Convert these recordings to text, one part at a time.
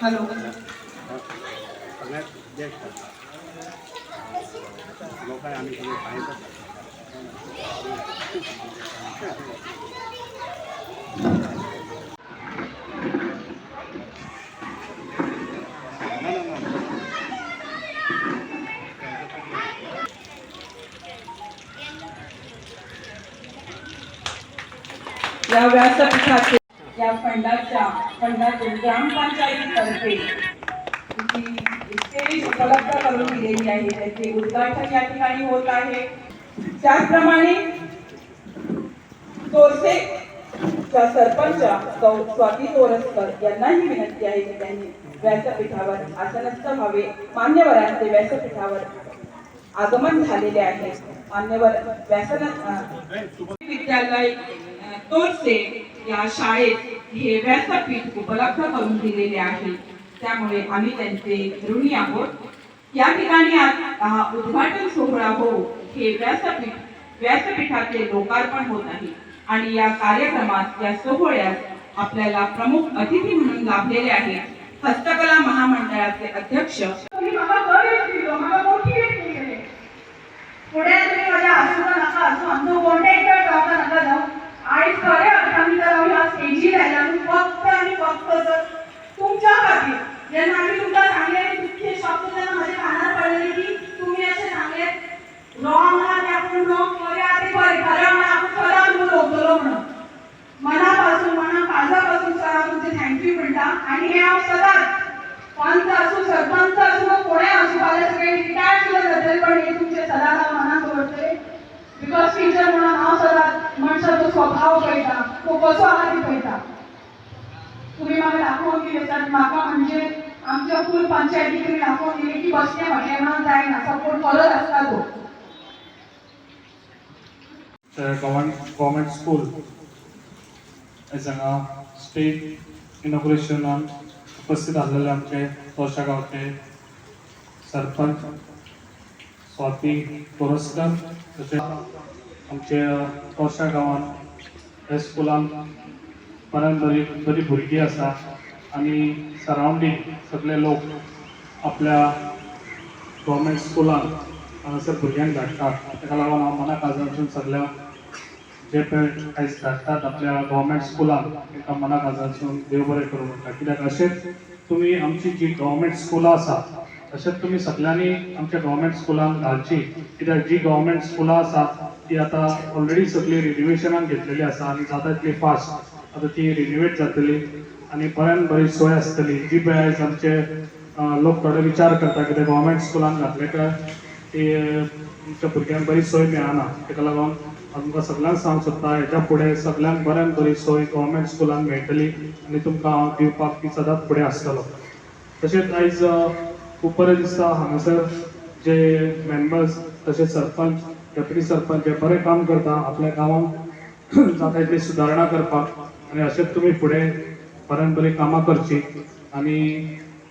Hello लोक आम्ही या व्यासपीठाचे या फंडातून ग्रामपंचायतीतर्फे स्टेज उपलब्ध करून दिलेली आहे, त्याचे उद्घाटन या ठिकाणी होत आहे। त्याचप्रमाणे तोरसेच्या सरपंच स्वाती तोरसकर यांनाही विनंती आहे की त्यांनी व्यासपीठावर आसनस्थ व्हावे। मान्यवरांचे व्यासपीठावर आगमन झालेले आहे। मान्यवर विद्यालय तोरसे या शाळेत हे व्यासपीठ उपलब्ध करून दिलेले आहे, त्यामुळे आम्ही त्यांचे ऋणी आहोत। या ठिकाणी आज उद्घाटन सोहळा हो हे व्यासपीठाचे लोकार्पण होत आहे आणि या कार्यक्रमात या सोहळ्यात आपल्याला प्रमुख अतिथी म्हणून लाभलेले आहेत हस्तकला महामंडळाचे अध्यक्ष पुढे तुम्ही माझ्या आजूला नका असं आमचं कॉन्टॅक्टर गावाला नका जाऊ आणि खरे आम्ही तर या स्टेजी राहिला फक्त आणि फक्त तर तुमच्या खातीर ज्यांना आम्ही तुमच्या सांगलेले दुःखे शब्द त्यांना माझ्या कानात पडलेले की तुम्ही असे सांगले रॉंग आहात आपण रॉंग खरे आते बरे खरं म्हणा आपण खरं अनुभव होतो म्हणून मनापासून काळजापासून सर तुमचे थँक्यू म्हणता। आणि हे सदाच पंच असो सरपंच असो कोणी असो मला सगळे रिटायर केलं जाते पण हे तुमचे सदाचा मनात ओळखते बिकॉज टीचर म्हणून नाव सदा माणसाचा स्वभाव कळता तो कसो आला ती कळता। तुम्ही मला दाखवून दिले तर माका म्हणजे आमच्या फुल पंचायती तुम्ही दाखवून दिले की बसणे म्हटले म्हणून जायना सपोर्ट करत असता तो गव्हर्नमेंट स्कूल हांगा स्टेज इनॉग्रेशनाक उपस्थित आसलेले आमचे तोरशा गांवचे सरपंच स्वाती तोरसकर तशेंच आमचे तोरशा गांवांत ह्या स्कुलान बऱ्यान बरी भुरगीं आसा आनी सरावंडींग सगळे लोक आपल्या गव्हर्मेंट स्कुलान हांगासर भुरग्यांक धाडटात। ताका लागून हांव मना काळजांतसून सगळ्या जे पळय आयज धाडटात आपल्या गव्हर्मेंट स्कुलान ताका मना काळजांतसून देव बरें करूं म्हणटा। कित्याक अशेंच तुमी आमची जी गव्हर्मेंट स्कुलां आसा तशेंच तुमी सगळ्यांनी आमच्या गव्हर्मेंट स्कुलान घालची, कित्याक जी गव्हर्मेंट स्कुलां आसा ती आतां ऑलरेडी सगळी रिन्युवेशनाक घेतलेली आसा आनी जाता तितली फास्ट आतां ती रिन्युवेट जातली आनी बऱ्यान बरी सोय आसतली। जी पळय आयज आमचे लोक थोडे विचार करता की ते गव्हर्मेंट स्कुलान घातले काय ती आमच्या भुरग्यांक बरी सोय मेळना, ताका लागून आमकां सगळ्यांक सांगूंक सोदता हेच्या फुडें सगळ्यांक बऱ्यान बरी सोय गव्हर्मेंट स्कुलान मेळटली आनी तुमकां हांव दिवपाक ती सदांच फुडें आसतलो। तशेंच आयज खूब बरें दिसता हांगासर जे मेंबर्स तशेंच सरपंच डेप्युटी सरपंच जे बरें काम करता आपल्या गांवांक जाता तितली सुदारणा करपाक आनी अशेंच तुमी फुडें बऱ्यान बरी कामां करची। आनी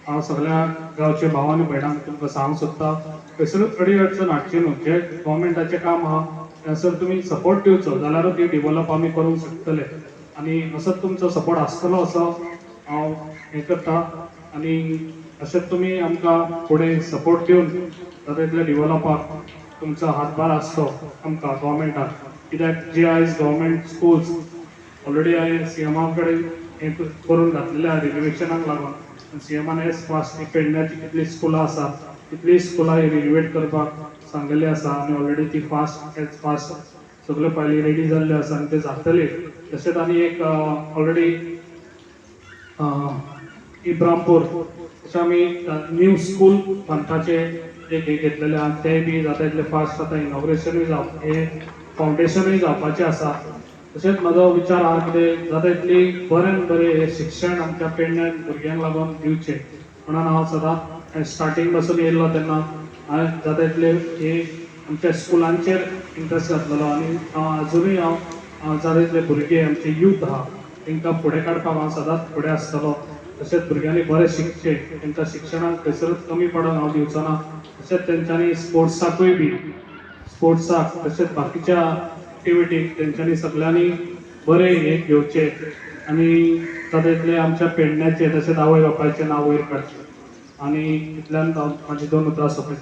हांव सगळ्या गांवच्या भाव आनी भयणांक तुमकां सांगूंक सोदता खंयसरूच अडी अडचण हाडची न्हू। जे गव्हर्मेंटाचें काम आहा त्यासर तुमी सपोर्ट दिवचो जाल्यारूच ती डेव्हलप आमी करूंक शकतले आनी असोच तुमचो सपोर्ट आसतलो असो हांव हें करता। आनी अशेंच तुमी आमकां फुडें सपोर्ट दिवन जाता तितले डेव्हलपाक तुमचो हातभार आसचो आमकां गव्हर्मेंटाक, कित्याक जे आयज गव्हर्मेंट स्कुल्स ऑलरेडी हांवें सीएमा कडेन हें करून घातलेलें आहा रिन्युवेशनाक लागून। सीएमान एज फास्ट पेडण्याची कितली स्कुलां आसा तितली स्कुलां रिन्युवेट करपाक सांगलेली आसा आनी ऑलरेडी ती फास्ट एज फास्ट सगळ्यो फायली रेडी जाल्ल्यो आसा आनी ते जातले। तशेंच आनी एक ऑलरेडी इब्रामपूर अशें आमी न्यू स्कूल बांदपाचे एक हे घेतलेले आहा, ते बी जाता तितले फास्ट आतां इनॉग्रेशनूय हे फावंडेशनूय जावपाचें आसा। तशेंच म्हजो विचार आहा कितें जाता तितली बऱ्यान बरें शिक्षण आमच्या पेडण्या भुरग्यांक लागून दिवचें म्हणून हांव सदांच स्टार्टींग पासून येयल्लो तेन्ना हांवें जाता तितले हे आमच्या स्कुलांचेर इंट्रस्ट घातलेलो आनी आजुनूय हांव जाता तितले भुरगे आमचे यूथ आहा तांकां फुडें काडपाक हांव सदांच फुडें आसतलो। तशेंच भुरग्यांनी बरें शिकचें, तांकां शिक्षणाक खंयसरूच कमी पडोंक हांव दिवचो ना। तशेंच तेंच्यांनी स्पोर्ट्साकूय बी तशेंच बाकीच्या एक्टिविटीक तेंच्यांनी सगळ्यांनी बरे एक घेवचे आनी तातूंतले आमच्या पेडण्याचे तशेंच आवय बापायचे नांव वयर काडचे आनी इतल्यान हांव म्हाजी 2 उतरां सोंपयतां.